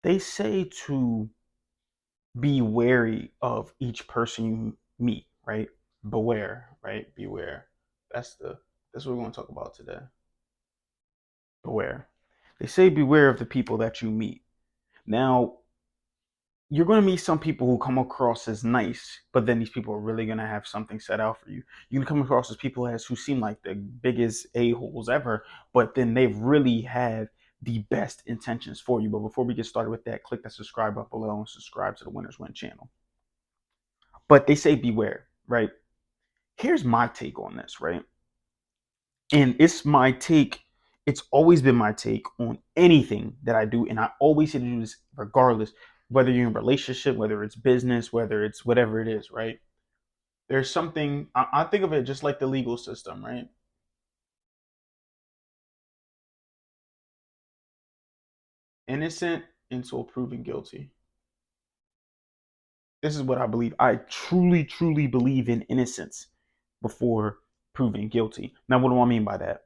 They say to be wary of each person you meet, right? Beware, right? Beware. That's the that's what we're going to talk about today. Beware. They say beware of the people that you meet. Now, you're going to meet some people who come across as nice, but then these people are really going to have something set out for you. You can come across as people as who seem like the biggest a-holes ever, but then they really have the best intentions for you. But before we get started with that, click that subscribe button below and subscribe to the Winners Win channel. But they say beware, right? Here's my take on this, right? And it's my take. It's always been my take on anything that I do. And I always say to do this regardless, whether you're in a relationship, whether it's business, whether it's whatever it is, right? There's something, I think of it just like the legal system, right? Innocent until proven guilty. This is what I believe. I truly, truly believe in innocence before proven guilty. Now, what do I mean by that?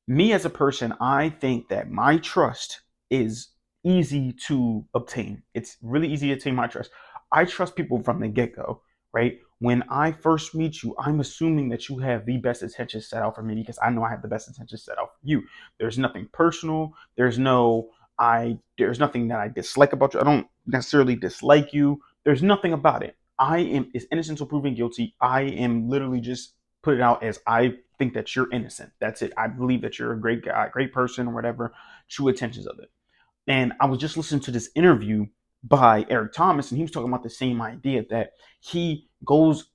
Me as a person, I think that my trust is easy to obtain. It's really easy to obtain my trust. I trust people from the get go, right? When I first meet you, I'm assuming that you have the best intentions set out for me because I know I have the best intentions set out for you. There's nothing personal. There's nothing that I dislike about you. I don't necessarily dislike you. There's nothing about it. I am is innocent until proven guilty. I am literally just put it out as I think that you're innocent. That's it. I believe that you're a great guy, great person, or whatever. True intentions of it. And I was just listening to this interview by Eric Thomas, and he was talking about the same idea that he goes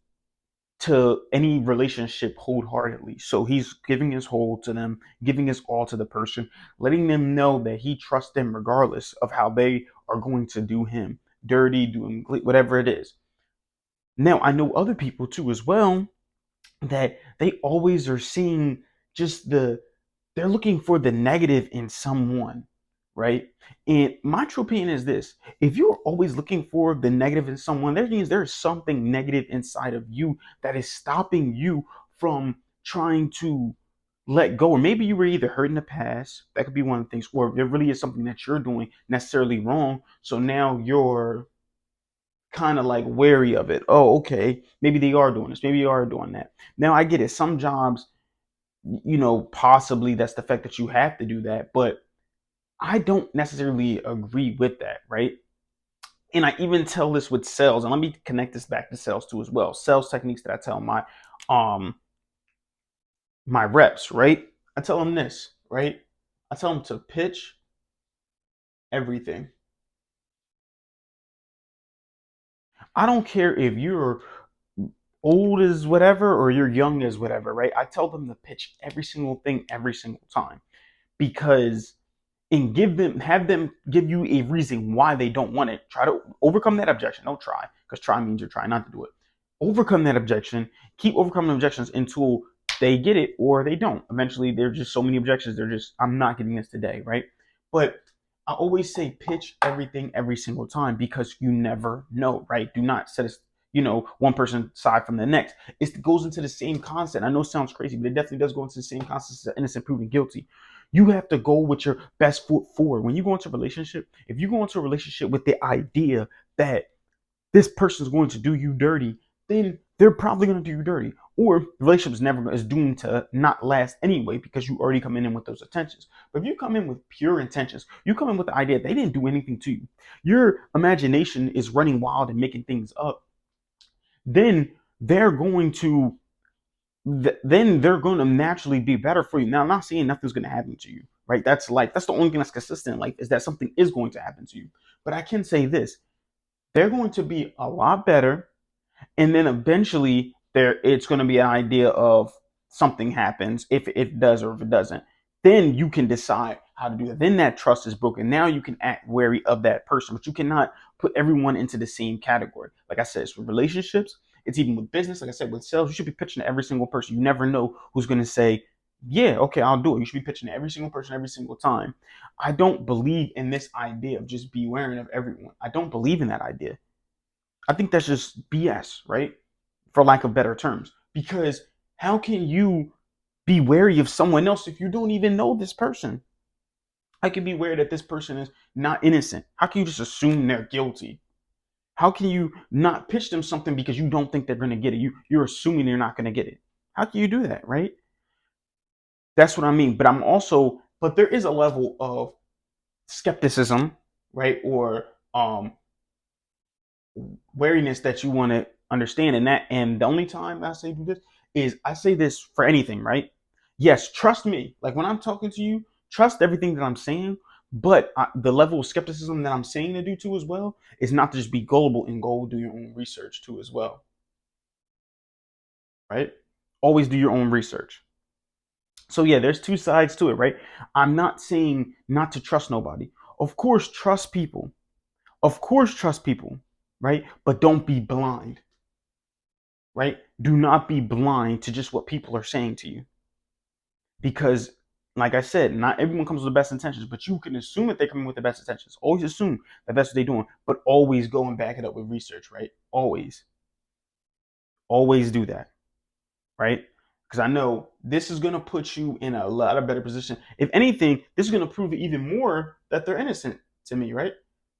to any relationship wholeheartedly. So he's giving his whole to them, giving his all to the person, letting them know that he trusts them regardless of how they are going to do him dirty, do him whatever it is. Now I know other people too as well that they always are seeing just they're looking for the negative in someone, right? And my true opinion is this: if you're always looking for the negative in someone, that means there's something negative inside of you that is stopping you from trying to let go. Or maybe you were either hurt in the past, that could be one of the things, or there really is something that you're doing necessarily wrong. So now you're kind of like wary of it. Oh, okay, maybe they are doing this, maybe they are doing that. Now I get it. Some jobs, possibly that's the fact that you have to do that, but I don't necessarily agree with that, right? And I even tell this with sales, and let me connect this back to sales too as well. Sales techniques that I tell um my reps, right? I tell them this, right? I tell them to pitch everything. I don't care if you're old as whatever or you're young as whatever, right? I tell them to pitch every single thing every single time because and have them give you a reason why they don't want it. Try to overcome that objection. Don't try because try means you're trying not to do it. Overcome that objection. Keep overcoming objections until they get it or they don't. Eventually, there's just so many objections. They're just, I'm not getting this today, right? But I always say pitch everything every single time because you never know, right? Do not set a one person side from the next. It goes into the same concept. I know it sounds crazy, but it definitely does go into the same concept as innocent proven guilty. You have to go with your best foot forward. When you go into a relationship, if you go into a relationship with the idea that this person is going to do you dirty, then they're probably going to do you dirty. Or the relationship is doomed to not last anyway because you already come in with those intentions. But if you come in with pure intentions, you come in with the idea they didn't do anything to you. Your imagination is running wild and making things up. Then they're going to then they're going to naturally be better for you. Now, I'm not saying nothing's going to happen to you, right? That's life. That's the only thing that's consistent in life is that something is going to happen to you. But I can say this: they're going to be a lot better, and then eventually there it's going to be an idea of something happens if it does or if it doesn't. Then you can decide how to do it. Then that trust is broken. Now you can act wary of that person, but you cannot put everyone into the same category. Like I said, it's with relationships. It's even with business. Like I said, with sales, you should be pitching to every single person. You never know who's going to say, yeah, okay, I'll do it. You should be pitching to every single person every single time. I don't believe in this idea of just be wary of everyone. I don't believe in that idea. I think that's just BS, right? For lack of better terms. Because how can you be wary of someone else if you don't even know this person? How can you be aware that this person is not innocent? How can you just assume they're guilty? How can you not pitch them something because you don't think they're going to get it? You're assuming they're not going to get it. How can you do that, right? That's what I mean. But there is a level of skepticism, right? Or wariness that you want to understand in that. And the only time I say do this is I say this for anything, right? Yes, trust me. Like when I'm talking to you, trust everything that I'm saying. But the level of skepticism that I'm saying to do too as well is not to just be gullible and go do your own research too as well, right? Always do your own research. So yeah, there's two sides to it, right? I'm not saying not to trust nobody. Of course, trust people. Of course, trust people, right? But don't be blind, right? Do not be blind to just what people are saying to you. Because, like I said, not everyone comes with the best intentions, but you can assume that they're coming with the best intentions. Always assume that that's what they're doing, but always go and back it up with research, right? Always. Always do that, right? Because I know this is going to put you in a lot of better position. If anything, this is going to prove it even more that they're innocent to me, right?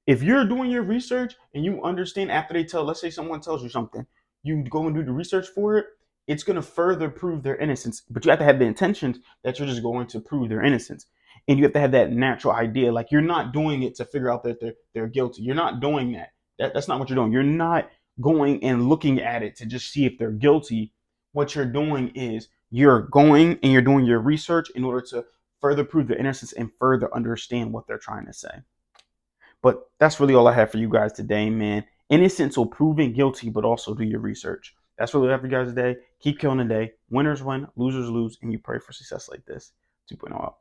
If you're doing your research and you understand after they tell, let's say someone tells you something, you go and do the research for it, it's going to further prove their innocence. But you have to have the intentions that you're just going to prove their innocence. And you have to have that natural idea. Like you're not doing it to figure out that they're guilty. You're not doing that. That's not what you're doing. You're not going and looking at it to just see if they're guilty. What you're doing is you're going and you're doing your research in order to further prove their innocence and further understand what they're trying to say. But that's really all I have for you guys today, man. Innocence will proven guilty, but also do your research. That's really all I have for you guys today. Keep killing the day. Winners win, losers lose, and you pray for success like this. 2.0 out.